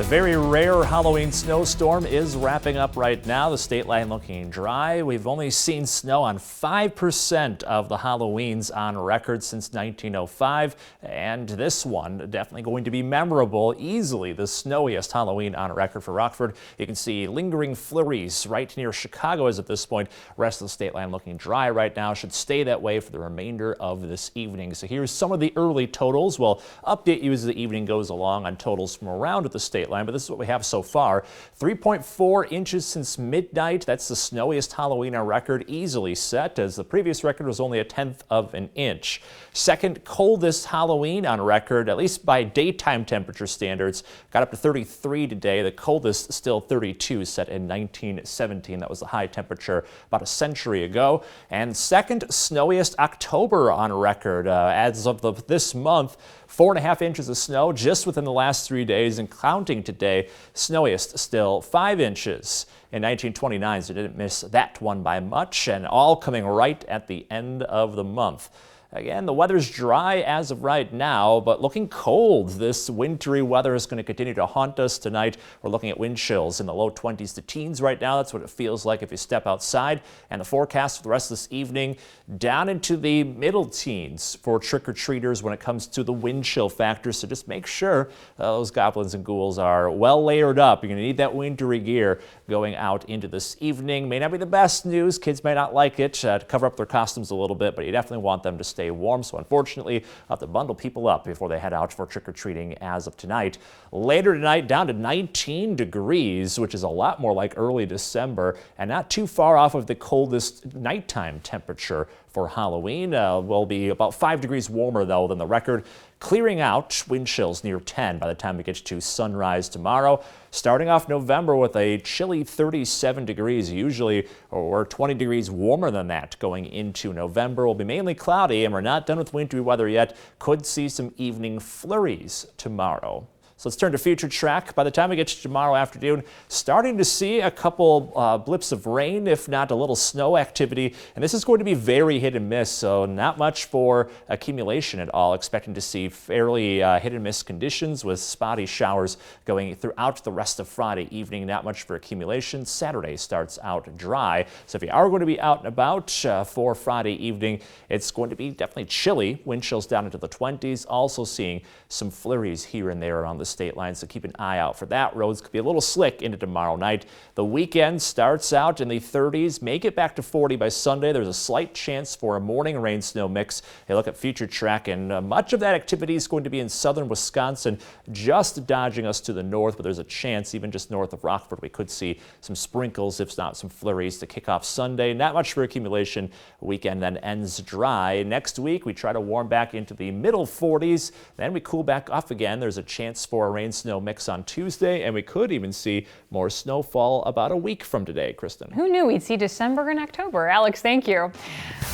The very rare Halloween snowstorm is wrapping up right now. The state line looking dry. We've only seen snow on 5% of the Halloweens on record since 1905. And this one definitely going to be memorable. Easily the snowiest Halloween on record for Rockford. You can see lingering flurries right near Chicago as at this point. Rest of the state line looking dry right now. Should stay that way for the remainder of this evening. So here's some of the early totals. We'll update you as the evening goes along on totals from around the state line, but this is what we have so far. 3.4 inches since midnight. That's the snowiest Halloween on record, easily set, as the previous record was only 1/10 of an inch. Second coldest Halloween on record, at least by daytime temperature standards. Got up to 33 today. The coldest still 32, set in 1917. That was the high temperature about a century ago. And second snowiest October on record. As of this month, 4.5 inches of snow just within the last 3 days, and counting today, snowiest still 5 inches in 1929, so didn't miss that one by much, and all coming right at the end of the month. Again, the weather's dry as of right now, but looking cold. This wintry weather is going to continue to haunt us tonight. We're looking at wind chills in the low 20s to teens right now. That's what it feels like if you step outside. And the forecast for the rest of this evening, down into the middle teens for trick-or-treaters when it comes to the wind chill factor. So just make sure those goblins and ghouls are well layered up. You're going to need that wintry gear going out into this evening. May not be the best news. Kids may not like it to cover up their costumes a little bit, but you definitely want them to stay warm, so unfortunately I'll have to bundle people up before they head out for trick-or-treating as of tonight. Later tonight, down to 19 degrees, which is a lot more like early December, and not too far off of the coldest nighttime temperature for Halloween. Will be about 5 degrees warmer though than the record. Clearing out, wind chills near 10 by the time we get to sunrise tomorrow. Starting off November with a chilly 37 degrees, usually or 20 degrees warmer than that going into November. Will be mainly cloudy, and we're not done with wintry weather yet. Could see some evening flurries tomorrow. So let's turn to future track. By the time we get to tomorrow afternoon, starting to see a couple blips of rain, if not a little snow activity. And this is going to be very hit and miss, so not much for accumulation at all. Expecting to see fairly hit and miss conditions with spotty showers going throughout the rest of Friday evening. Not much for accumulation. Saturday starts out dry. So if you are going to be out and about for Friday evening, it's going to be definitely chilly. Wind chills down into the 20s. Also seeing some flurries here and there around the state line, so keep an eye out for that. Roads could be a little slick into tomorrow night. The weekend starts out in the 30s, may get back to 40 by Sunday. There's a slight chance for a morning rain snow mix. They look at future track, and much of that activity is going to be in southern Wisconsin, just dodging us to the north, but there's a chance even just north of Rockford we could see some sprinkles, if not some flurries, to kick off Sunday. Not much for accumulation. Weekend then ends dry. Next week we try to warm back into the middle 40s, then we cool back off again. There's a chance for a rain snow mix on Tuesday, and we could even see more snowfall about a week from today. Kristen. Who knew we'd see December and October? Alex, thank you.